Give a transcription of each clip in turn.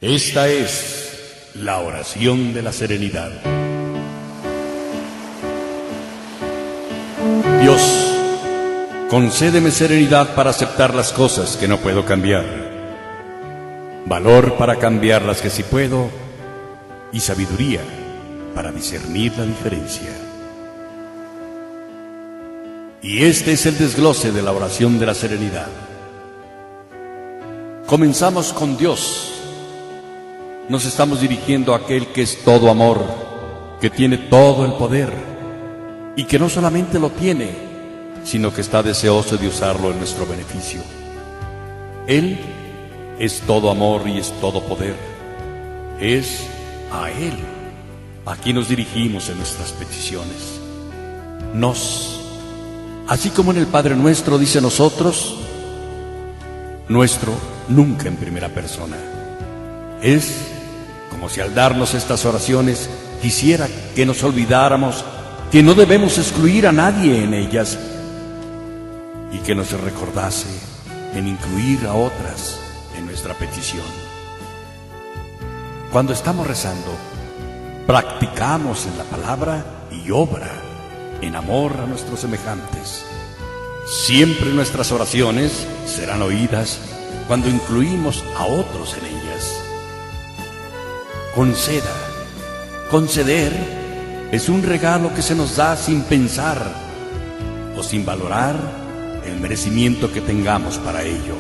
Esta es la oración de la serenidad. Dios, concédeme serenidad para aceptar las cosas que no puedo cambiar, valor para cambiar las que sí puedo y sabiduría para discernir la diferencia. Y este es el desglose de la oración de la serenidad. Comenzamos con Dios. Nos estamos dirigiendo a aquel que es todo amor, que tiene todo el poder y que no solamente lo tiene, sino que está deseoso de usarlo en nuestro beneficio. Él es todo amor y es todo poder. Es a Él a quien nos dirigimos en nuestras peticiones. Así como en el Padre Nuestro dice nosotros, nuestro nunca en primera persona. Es como si al darnos estas oraciones quisiera que nos olvidáramos que no debemos excluir a nadie en ellas y que nos recordase en incluir a otras en nuestra petición. Cuando estamos rezando, practicamos en la palabra y obra en amor a nuestros semejantes. Siempre nuestras oraciones serán oídas cuando incluimos a otros en ellas. Conceder es un regalo que se nos da sin pensar o sin valorar el merecimiento que tengamos para ello.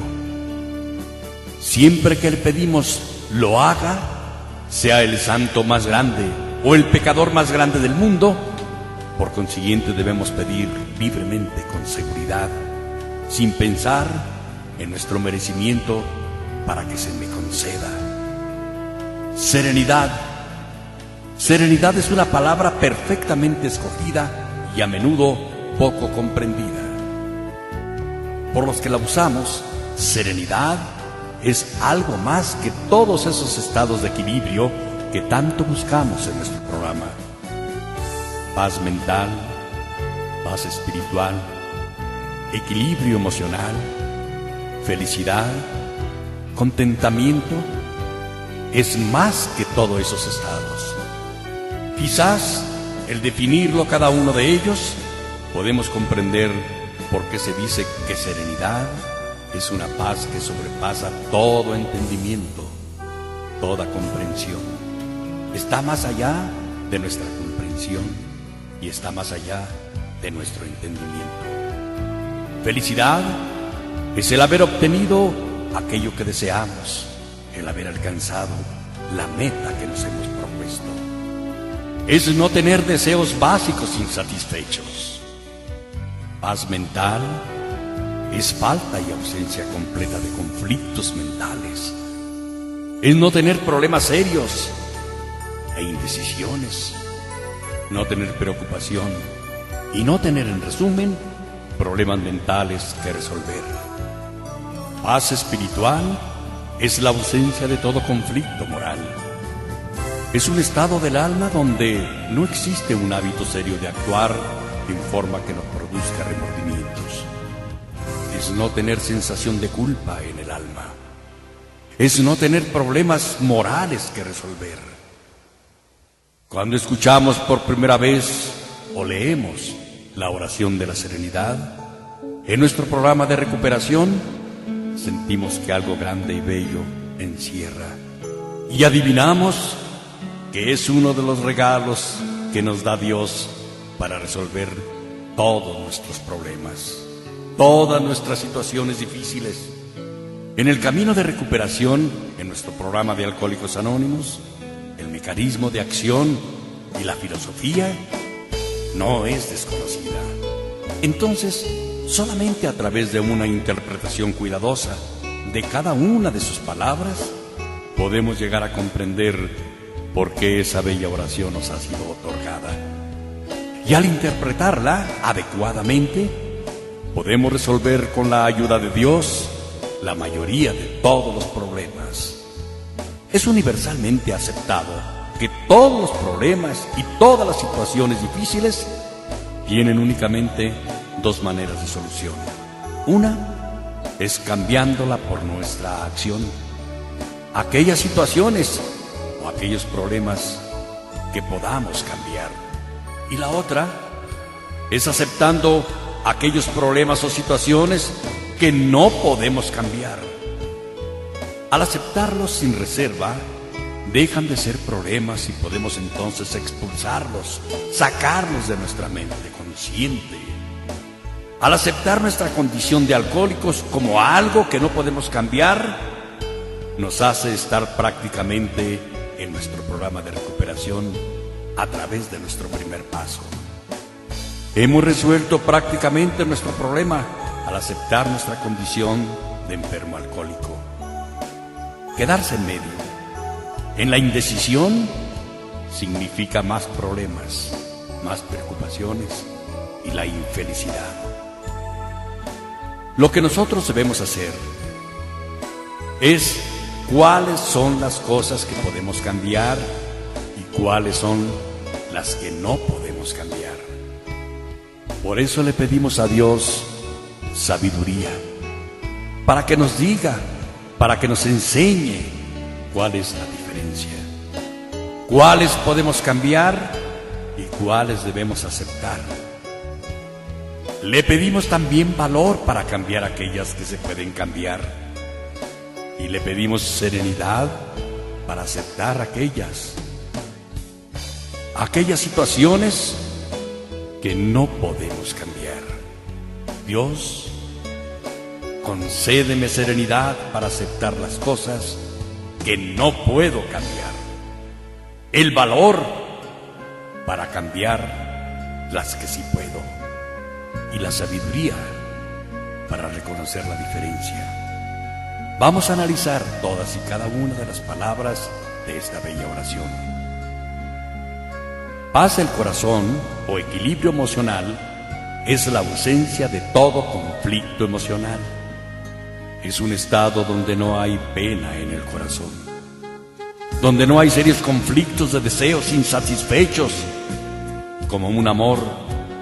Siempre que le pedimos lo haga, sea el santo más grande o el pecador más grande del mundo, por consiguiente debemos pedir libremente, con seguridad, sin pensar en nuestro merecimiento para que se me conceda. Serenidad. Serenidad es una palabra perfectamente escogida y a menudo poco comprendida. Por los que la usamos, serenidad es algo más que todos esos estados de equilibrio que tanto buscamos en nuestro programa. Paz mental, paz espiritual, equilibrio emocional, felicidad, contentamiento, es más que todos esos estados. Quizás, el definirlo cada uno de ellos, podemos comprender por qué se dice que serenidad es una paz que sobrepasa todo entendimiento, toda comprensión. Está más allá de nuestra comprensión y está más allá de nuestro entendimiento. Felicidad es el haber obtenido aquello que deseamos, el haber alcanzado la meta que nos hemos propuesto. Es no tener deseos básicos insatisfechos. Paz mental es falta y ausencia completa de conflictos mentales. Es no tener problemas serios e indecisiones. No tener preocupación y no tener, en resumen, problemas mentales que resolver. Paz espiritual es la ausencia de todo conflicto moral. Es un estado del alma donde no existe un hábito serio de actuar en forma que nos produzca remordimientos. Es no tener sensación de culpa en el alma. Es no tener problemas morales que resolver. Cuando escuchamos por primera vez o leemos la oración de la serenidad, en nuestro programa de recuperación, sentimos que algo grande y bello encierra y adivinamos que es uno de los regalos que nos da Dios para resolver todos nuestros problemas, todas nuestras situaciones difíciles. En el camino de recuperación, en nuestro programa de Alcohólicos Anónimos, el mecanismo de acción y la filosofía no es desconocida. Entonces, solamente a través de una interpretación cuidadosa de cada una de sus palabras, podemos llegar a comprender por qué esa bella oración nos ha sido otorgada. Y al interpretarla adecuadamente, podemos resolver con la ayuda de Dios la mayoría de todos los problemas. Es universalmente aceptado que todos los problemas y todas las situaciones difíciles tienen únicamente dos maneras de solución. Una es cambiándola por nuestra acción aquellas situaciones o aquellos problemas que podamos cambiar. Y la otra es aceptando aquellos problemas o situaciones que no podemos cambiar. Al aceptarlos sin reserva, dejan de ser problemas y podemos entonces expulsarlos, sacarlos de nuestra mente consciente. Al aceptar nuestra condición de alcohólicos como algo que no podemos cambiar, nos hace estar prácticamente en nuestro programa de recuperación a través de nuestro primer paso. Hemos resuelto prácticamente nuestro problema al aceptar nuestra condición de enfermo alcohólico. Quedarse en medio, en la indecisión, significa más problemas, más preocupaciones y la infelicidad. Lo que nosotros debemos hacer es cuáles son las cosas que podemos cambiar y cuáles son las que no podemos cambiar. Por eso le pedimos a Dios sabiduría, para que nos diga, para que nos enseñe cuál es la diferencia, cuáles podemos cambiar y cuáles debemos aceptar. Le pedimos también valor para cambiar aquellas que se pueden cambiar. Y le pedimos serenidad para aceptar aquellas situaciones que no podemos cambiar. Dios, concédeme serenidad para aceptar las cosas que no puedo cambiar. El valor para cambiar las que sí puedo. Y la sabiduría para reconocer la diferencia. Vamos a analizar todas y cada una de las palabras de esta bella oración. Paz del corazón o equilibrio emocional es la ausencia de todo conflicto emocional. Es un estado donde no hay pena en el corazón, donde no hay serios conflictos de deseos insatisfechos, como un amor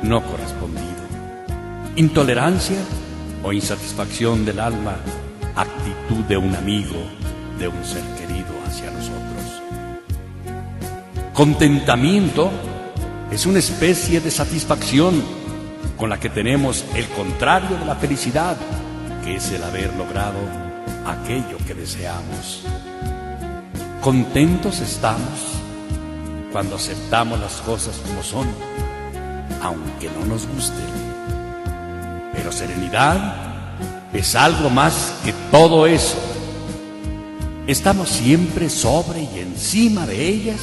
no correspondido, intolerancia o insatisfacción del alma, actitud de un amigo, de un ser querido hacia nosotros. Contentamiento es una especie de satisfacción con la que tenemos el contrario de la felicidad, que es el haber logrado aquello que deseamos. Contentos estamos cuando aceptamos las cosas como son, aunque no nos gusten. Pero serenidad es algo más que todo eso. Estamos siempre sobre y encima de ellas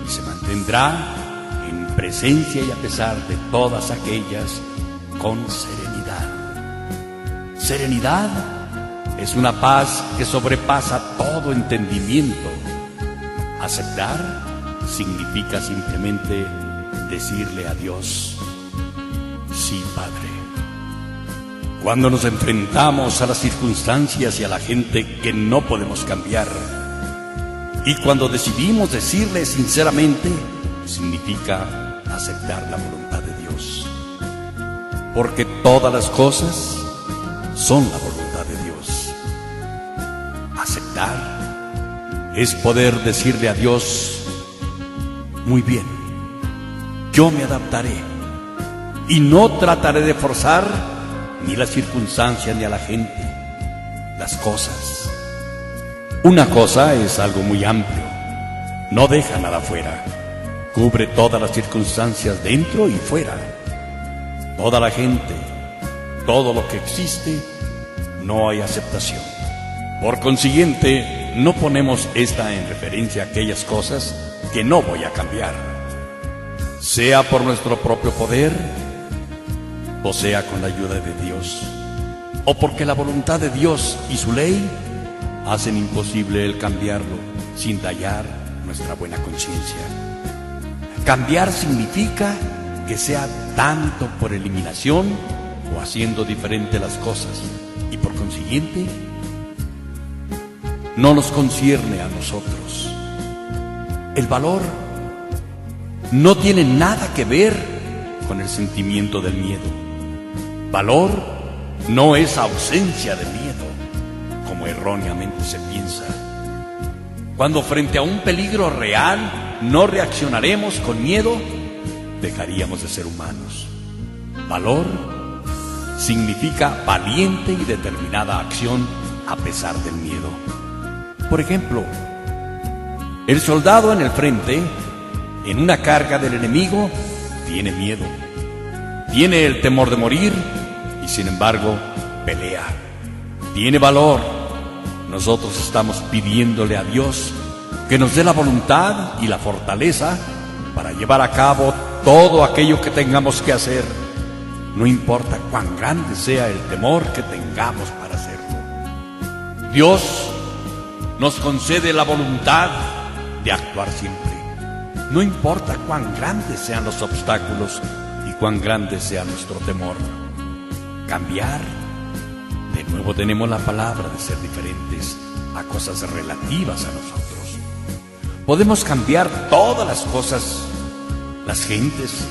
y se mantendrá en presencia y a pesar de todas aquellas con serenidad. Serenidad es una paz que sobrepasa todo entendimiento. Aceptar significa simplemente decirle a Dios: sí, Padre. Cuando nos enfrentamos a las circunstancias y a la gente que no podemos cambiar, y cuando decidimos decirle sinceramente, significa aceptar la voluntad de Dios. Porque todas las cosas son la voluntad de Dios. Aceptar es poder decirle a Dios: muy bien, yo me adaptaré y no trataré de forzar ni las circunstancias ni a la gente, las cosas. Una cosa es algo muy amplio, no deja nada fuera, cubre todas las circunstancias dentro y fuera, toda la gente, todo lo que existe, no hay aceptación. Por consiguiente, no ponemos esta en referencia a aquellas cosas que no voy a cambiar, sea por nuestro propio poder, o sea con la ayuda de Dios, o porque la voluntad de Dios y su ley hacen imposible el cambiarlo sin dañar nuestra buena conciencia. Cambiar significa que sea tanto por eliminación o haciendo diferente las cosas, y por consiguiente no nos concierne a nosotros. El valor no tiene nada que ver con el sentimiento del miedo. Valor no es ausencia de miedo, como erróneamente se piensa. Cuando frente a un peligro real no reaccionaremos con miedo, dejaríamos de ser humanos. Valor significa valiente y determinada acción a pesar del miedo. Por ejemplo, el soldado en el frente, en una carga del enemigo, tiene miedo. Tiene el temor de morir y sin embargo pelea. Tiene valor. Nosotros estamos pidiéndole a Dios que nos dé la voluntad y la fortaleza para llevar a cabo todo aquello que tengamos que hacer, no importa cuán grande sea el temor que tengamos para hacerlo. Dios nos concede la voluntad de actuar siempre, no importa cuán grandes sean los obstáculos y cuán grande sea nuestro temor. Cambiar, de nuevo tenemos la palabra de ser diferentes a cosas relativas a nosotros. Podemos cambiar todas las cosas, las gentes,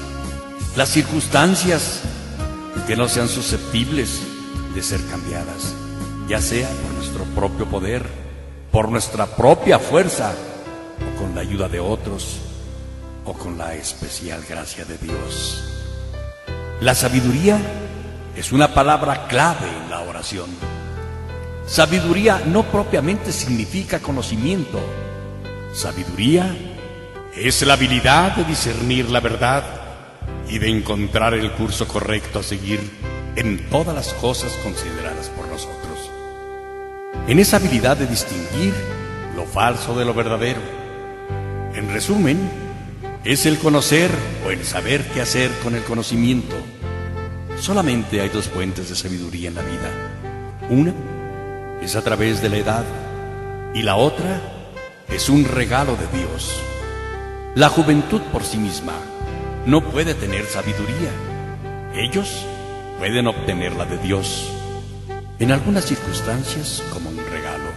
las circunstancias que no sean susceptibles de ser cambiadas, ya sea por nuestro propio poder, por nuestra propia fuerza, o con la ayuda de otros, o con la especial gracia de Dios. La sabiduría es una palabra clave en la oración. Sabiduría no propiamente significa conocimiento. Sabiduría es la habilidad de discernir la verdad y de encontrar el curso correcto a seguir en todas las cosas consideradas por nosotros. En esa habilidad de distinguir lo falso de lo verdadero. En resumen, es el conocer o el saber qué hacer con el conocimiento. Solamente hay dos fuentes de sabiduría en la vida. Una es a través de la edad y la otra es un regalo de Dios. La juventud por sí misma no puede tener sabiduría. Ellos pueden obtenerla de Dios, en algunas circunstancias como un regalo.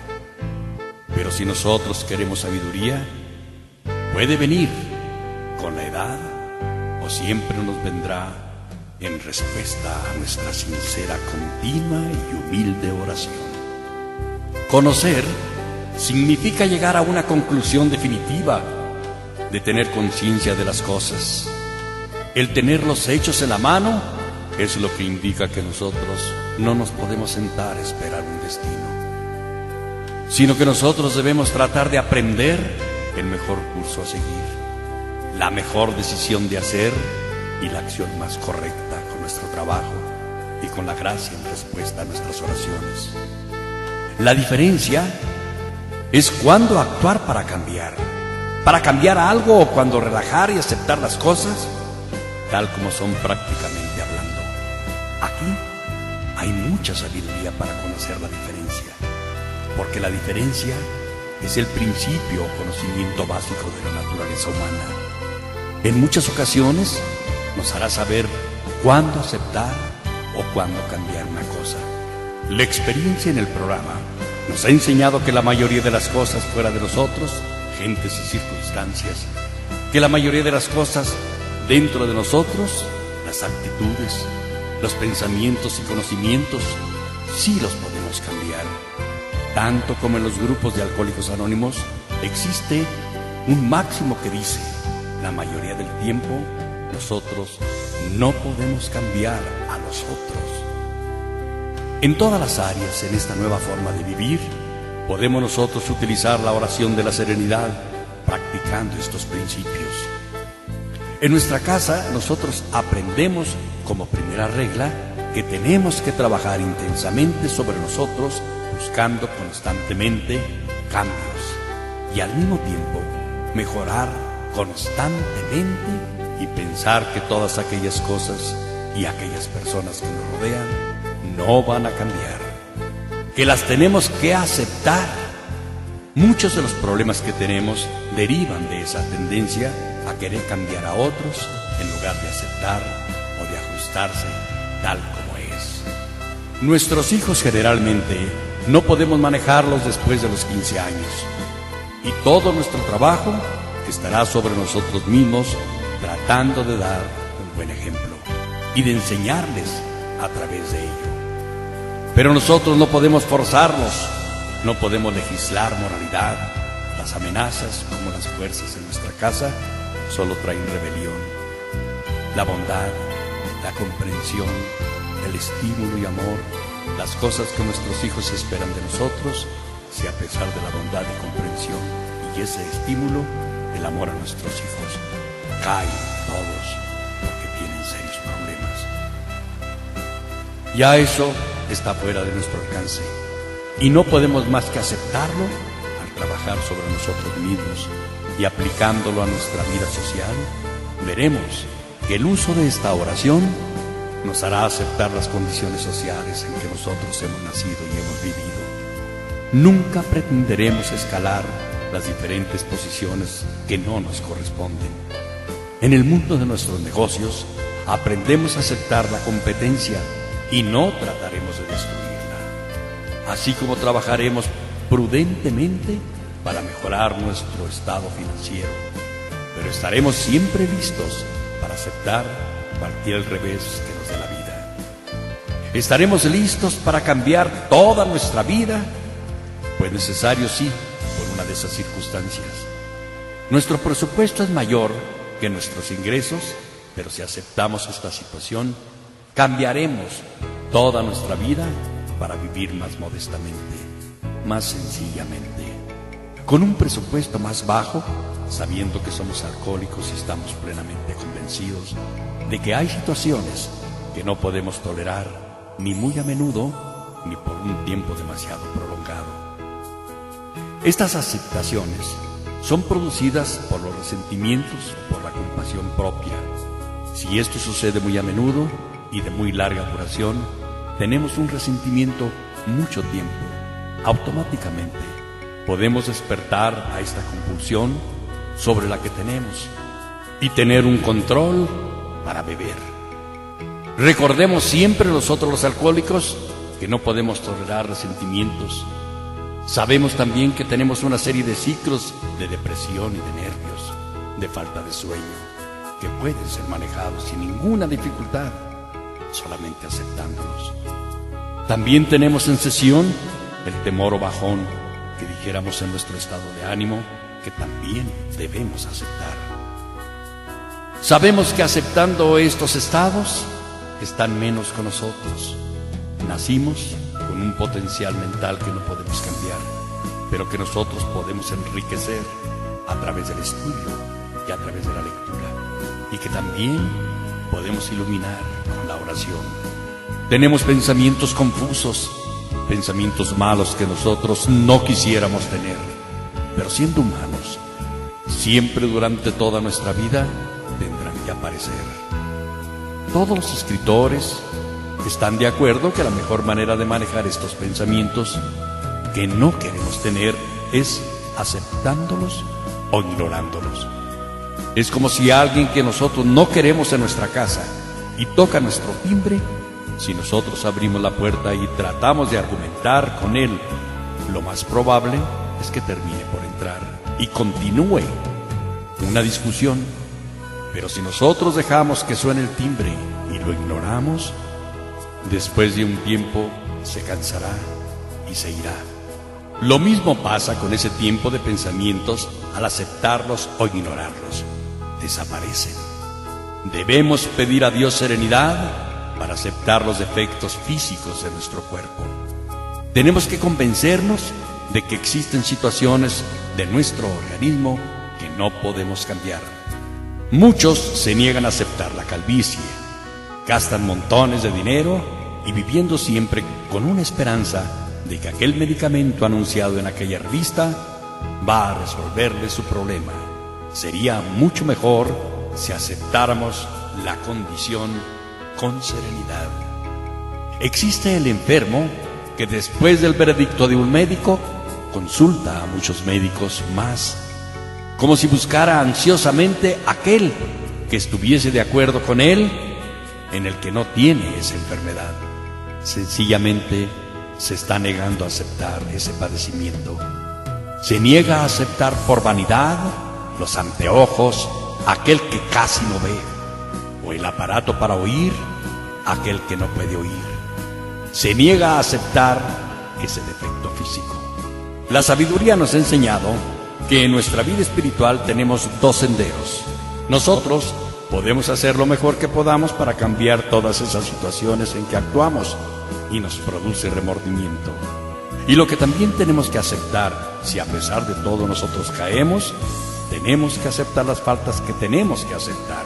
Pero si nosotros queremos sabiduría, puede venir con la edad o siempre nos vendrá en respuesta a nuestra sincera, continua y humilde oración. Conocer significa llegar a una conclusión definitiva, de tener conciencia de las cosas. El tener los hechos en la mano es lo que indica que nosotros no nos podemos sentar a esperar un destino, sino que nosotros debemos tratar de aprender el mejor curso a seguir, la mejor decisión de hacer y la acción más correcta con nuestro trabajo y con la gracia en respuesta a nuestras oraciones. La diferencia es cuándo actuar para cambiar algo, o cuando relajar y aceptar las cosas tal como son prácticamente hablando. Aquí hay mucha sabiduría para conocer la diferencia, porque la diferencia es el principio o conocimiento básico de la naturaleza humana. En muchas ocasiones nos hará saber cuándo aceptar o cuándo cambiar una cosa. La experiencia en el programa nos ha enseñado que la mayoría de las cosas fuera de nosotros, gentes y circunstancias, que la mayoría de las cosas dentro de nosotros, las actitudes, los pensamientos y conocimientos, sí los podemos cambiar. Tanto como en los grupos de Alcohólicos Anónimos existe un máximo que dice: la mayoría del tiempo nosotros no podemos cambiar a los otros. En todas las áreas, en esta nueva forma de vivir, podemos nosotros utilizar la oración de la serenidad practicando estos principios. En nuestra casa nosotros aprendemos como primera regla que tenemos que trabajar intensamente sobre nosotros, buscando constantemente cambios y al mismo tiempo mejorar constantemente y pensar que todas aquellas cosas y aquellas personas que nos rodean no van a cambiar, que las tenemos que aceptar. Muchos de los problemas que tenemos derivan de esa tendencia a querer cambiar a otros en lugar de aceptar o de ajustarse tal como es. Nuestros hijos generalmente no podemos manejarlos después de los 15 años y todo nuestro trabajo estará sobre nosotros mismos, tratando de dar un buen ejemplo y de enseñarles a través de ello. Pero nosotros no podemos forzarlos, no podemos legislar moralidad Las amenazas, como las fuerzas en nuestra casa, solo traen rebelión. La bondad, la comprensión, el estímulo y amor, las cosas que nuestros hijos esperan de nosotros, si a pesar de la bondad y comprensión y ese estímulo, el amor a nuestros hijos, caen todos porque tienen serios problemas. Ya eso está fuera de nuestro alcance y no podemos más que aceptarlo al trabajar sobre nosotros mismos y aplicándolo a nuestra vida social. Veremos que el uso de esta oración nos hará aceptar las condiciones sociales en que nosotros hemos nacido y hemos vivido. Nunca pretenderemos escalar las diferentes posiciones que no nos corresponden. En el mundo de nuestros negocios aprendemos a aceptar la competencia y no trataremos de destruirla, así como trabajaremos prudentemente para mejorar nuestro estado financiero, pero estaremos siempre listos para aceptar cualquier revés que nos dé la vida. Estaremos listos para cambiar toda nuestra vida, pues necesario sí, por una de esas circunstancias. Nuestro presupuesto es mayor que nuestros ingresos, pero si aceptamos esta situación, cambiaremos toda nuestra vida para vivir más modestamente, más sencillamente, con un presupuesto más bajo, sabiendo que somos alcohólicos y estamos plenamente convencidos de que hay situaciones que no podemos tolerar ni muy a menudo ni por un tiempo demasiado prolongado. Estas aceptaciones son producidas por los resentimientos o por la compasión propia. Si esto sucede muy a menudo y de muy larga duración, tenemos un resentimiento mucho tiempo. Automáticamente podemos despertar a esta compulsión sobre la que tenemos y tener un control para beber. Recordemos siempre nosotros los alcohólicos que no podemos tolerar resentimientos. Sabemos también que tenemos una serie de ciclos de depresión y de nervios, de falta de sueño, que pueden ser manejados sin ninguna dificultad, solamente aceptándolos. También tenemos en sesión el temor o bajón, que dijéramos en nuestro estado de ánimo, que también debemos aceptar. Sabemos que aceptando estos estados, están menos con nosotros. Nacimos con un potencial mental que no podemos cambiar, pero que nosotros podemos enriquecer a través del estudio y a través de la lectura, y que también podemos iluminar con la oración. Tenemos pensamientos confusos, pensamientos malos que nosotros no quisiéramos tener, pero siendo humanos, siempre durante toda nuestra vida tendrán que aparecer. Todos los escritores están de acuerdo que la mejor manera de manejar estos pensamientos que no queremos tener es aceptándolos o ignorándolos. Es como si alguien que nosotros no queremos en nuestra casa y toca nuestro timbre, si nosotros abrimos la puerta y tratamos de argumentar con él, lo más probable es que termine por entrar y continúe una discusión. Pero si nosotros dejamos que suene el timbre y lo ignoramos, después de un tiempo se cansará y se irá. Lo mismo pasa con ese tiempo de pensamientos al aceptarlos o ignorarlos. Desaparecen. Debemos pedir a Dios serenidad para aceptar los defectos físicos de nuestro cuerpo. Tenemos que convencernos de que existen situaciones de nuestro organismo que no podemos cambiar. Muchos se niegan a aceptar la calvicie, gastan montones de dinero y viviendo siempre con una esperanza de que aquel medicamento anunciado en aquella revista va a resolverle su problema. Sería mucho mejor si aceptáramos la condición con serenidad. Existe el enfermo que después del veredicto de un médico consulta a muchos médicos más, como si buscara ansiosamente aquel que estuviese de acuerdo con él en el que no tiene esa enfermedad. Sencillamente se está negando a aceptar ese padecimiento. Se niega a aceptar por vanidad los anteojos, aquel que casi no ve, o el aparato para oír, aquel que no puede oír. Se niega a aceptar ese defecto físico. La sabiduría nos ha enseñado que en nuestra vida espiritual tenemos dos senderos. Nosotros podemos hacer lo mejor que podamos para cambiar todas esas situaciones en que actuamos y nos produce remordimiento. Y lo que también tenemos que aceptar, si a pesar de todo nosotros caemos, tenemos que aceptar las faltas que tenemos que aceptar,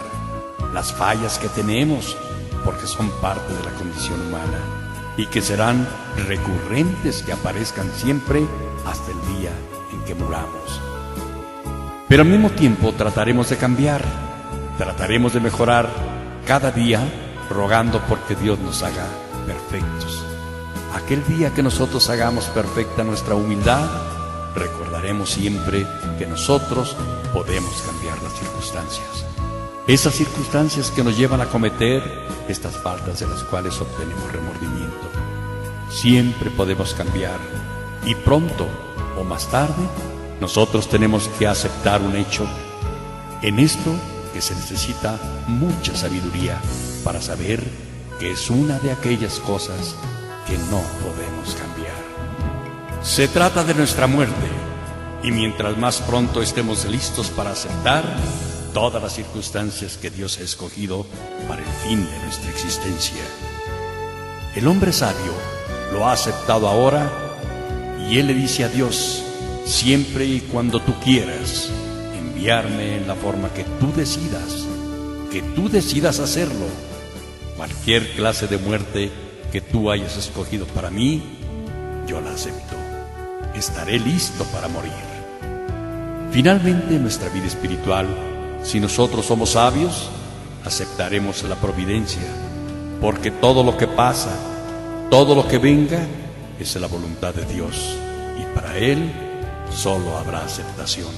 las fallas que tenemos, porque son parte de la condición humana y que serán recurrentes, que aparezcan siempre hasta el día en que muramos. Pero al mismo tiempo trataremos de cambiar, trataremos de mejorar cada día, rogando porque Dios nos haga perfectos. Aquel día que nosotros hagamos perfecta nuestra humildad, recordaremos siempre que nosotros podemos cambiar las circunstancias. Esas circunstancias que nos llevan a cometer estas faltas de las cuales obtenemos remordimiento. Siempre podemos cambiar y pronto o más tarde nosotros tenemos que aceptar un hecho. En esto que se necesita mucha sabiduría para saber que es una de aquellas cosas que no podemos cambiar. Se trata de nuestra muerte, y mientras más pronto estemos listos para aceptar todas las circunstancias que Dios ha escogido para el fin de nuestra existencia. El hombre sabio lo ha aceptado ahora, y él le dice a Dios: siempre y cuando tú quieras enviarme en la forma que tú decidas hacerlo, cualquier clase de muerte que tú hayas escogido para mí, yo la acepto. Estaré listo para morir. Finalmente, en nuestra vida espiritual, si nosotros somos sabios, aceptaremos la providencia, porque todo lo que pasa, todo lo que venga, es la voluntad de Dios, y para Él solo habrá aceptación.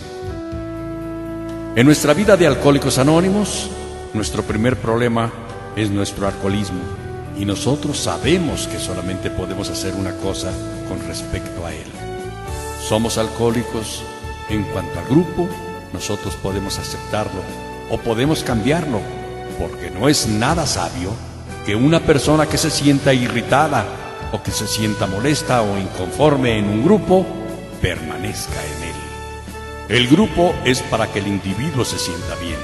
En nuestra vida de Alcohólicos Anónimos, nuestro primer problema es nuestro alcoholismo, y nosotros sabemos que solamente podemos hacer una cosa con respecto a él. Somos alcohólicos. En cuanto al grupo, nosotros podemos aceptarlo o podemos cambiarlo, porque no es nada sabio que una persona que se sienta irritada o que se sienta molesta o inconforme en un grupo permanezca en él. El grupo es para que el individuo se sienta bien.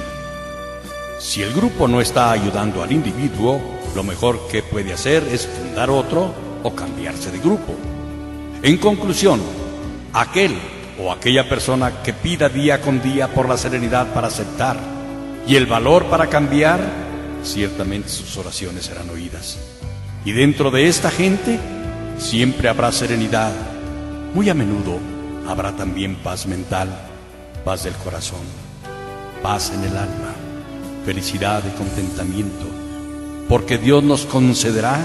Si el grupo no está ayudando al individuo, lo mejor que puede hacer es fundar otro o cambiarse de grupo. En conclusión, aquel o aquella persona que pida día con día por la serenidad para aceptar y el valor para cambiar, ciertamente sus oraciones serán oídas. Y dentro de esta gente siempre habrá serenidad. Muy a menudo habrá también paz mental, paz del corazón, paz en el alma, felicidad y contentamiento, porque Dios nos concederá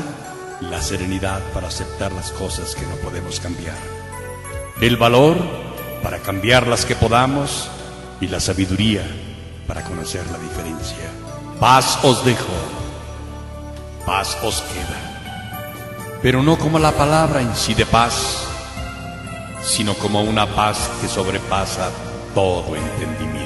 la serenidad para aceptar las cosas que no podemos cambiar, el valor para cambiar las que podamos y la sabiduría para conocer la diferencia. Paz os dejo, paz os queda, pero no como la palabra en sí de paz, sino como una paz que sobrepasa todo entendimiento.